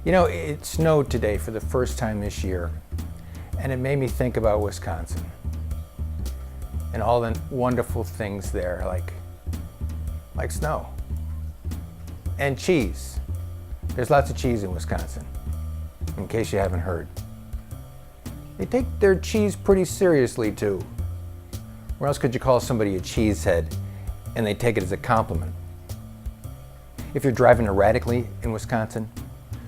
You know, it snowed today for the first time this year, and it made me think about Wisconsin and all the wonderful things there, like snow and cheese. There's lots of cheese in Wisconsin, in case you haven't heard. They take their cheese pretty seriously too. Where else could you call somebody a cheesehead and they take it as a compliment? If you're driving erratically in Wisconsin,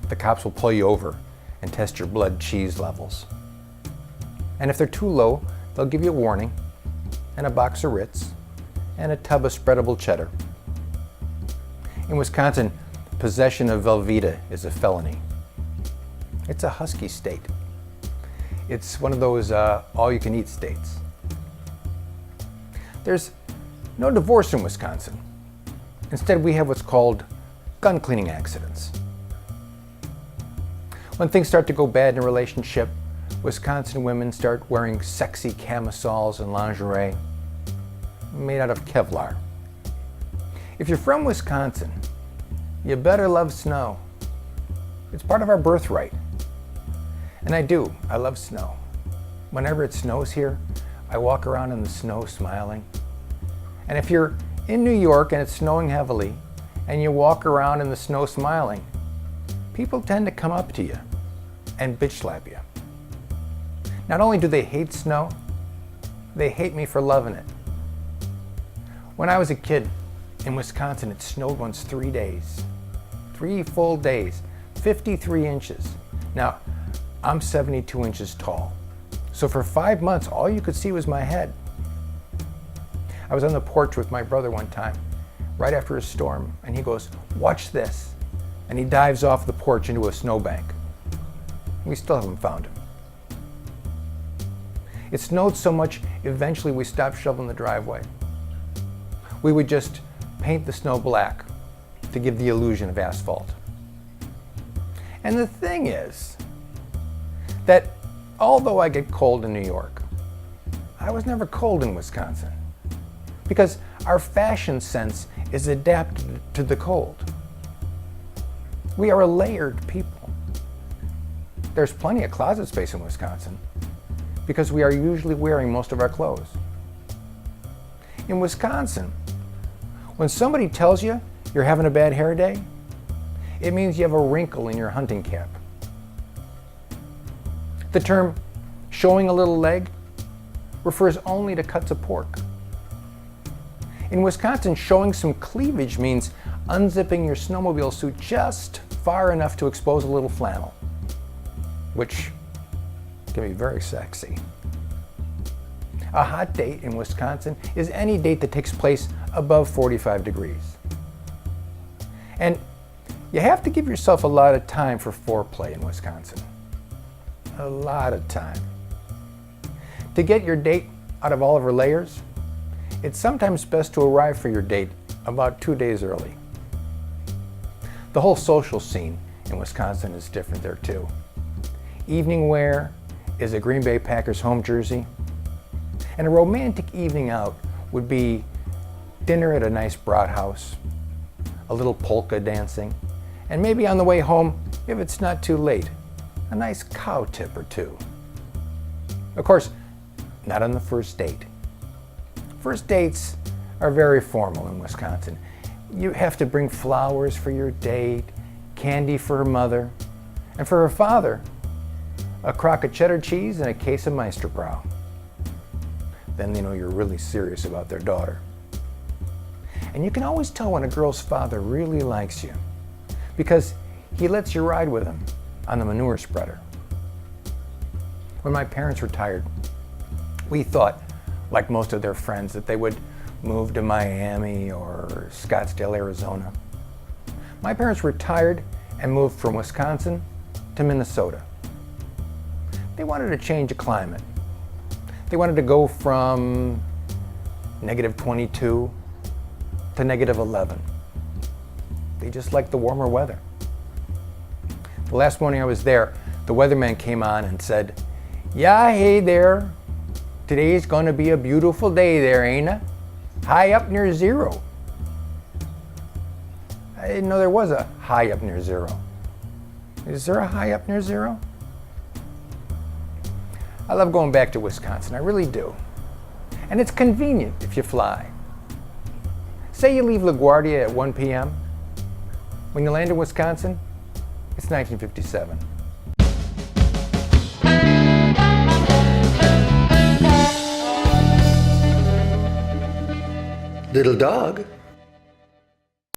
the cops will pull you over and test your blood cheese levels. And if they're too low, they'll give you a warning and a box of Ritz and a tub of spreadable cheddar. In Wisconsin, possession of Velveeta is a felony. It's a husky state. It's one of those all-you-can-eat states. There's no divorce in Wisconsin. Instead, we have what's called gun cleaning accidents. When things start to go bad in a relationship, Wisconsin women start wearing sexy camisoles and lingerie made out of Kevlar. If you're from Wisconsin, you better love snow. It's part of our birthright. And I love snow. Whenever it snows here, I walk around in the snow smiling. And if you're in New York and it's snowing heavily, and you walk around in the snow smiling, people tend to come up to you and bitch slap you. Not only do they hate snow, they hate me for loving it. When I was a kid in Wisconsin, it snowed once 3 days. 3 full days, 53 inches. Now, I'm 72 inches tall. So for 5 months, all you could see was my head. I was on the porch with my brother one time, right after a storm, and he goes, "Watch this." And he dives off the porch into a snowbank. We still haven't found him. It snowed so much, eventually we stopped shoveling the driveway. We would just paint the snow black to give the illusion of asphalt. And the thing is that although I get cold in New York, I was never cold in Wisconsin because our fashion sense is adapted to the cold. We are a layered people. There's plenty of closet space in Wisconsin because we are usually wearing most of our clothes. In Wisconsin, when somebody tells you you're having a bad hair day, it means you have a wrinkle in your hunting cap. The term showing a little leg refers only to cuts of pork. In Wisconsin, showing some cleavage means unzipping your snowmobile suit just far enough to expose a little flannel, which can be very sexy. A hot date in Wisconsin is any date that takes place above 45 degrees. And you have to give yourself a lot of time for foreplay in Wisconsin. A lot of time. To get your date out of all of her layers, it's sometimes best to arrive for your date about 2 days early. The whole social scene in Wisconsin is different there too. Evening wear is a Green Bay Packers home jersey, and a romantic evening out would be dinner at a nice brat house, a little polka dancing, and maybe on the way home, if it's not too late, a nice cow tip or two. Of course, not on the first date. First dates are very formal in Wisconsin. You have to bring flowers for your date, candy for her mother, and for her father, a crock of cheddar cheese and a case of Meisterbrow. Then they know you're really serious about their daughter. And you can always tell when a girl's father really likes you because he lets you ride with him on the manure spreader. When my parents retired, we thought, like most of their friends, that they would move to Miami or Scottsdale, Arizona. My parents retired and moved from Wisconsin to Minnesota. They wanted to change the climate. They wanted to go from -22 to -11. They just liked the warmer weather. The last morning I was there, the weatherman came on and said, "Yeah, hey there. Today's gonna be a beautiful day there, ain't it? High up near zero." I didn't know there was a high up near zero. Is there a high up near zero? I love going back to Wisconsin, I really do. And it's convenient if you fly. Say you leave LaGuardia at 1 p.m. When you land in Wisconsin, it's 1957. Little dog,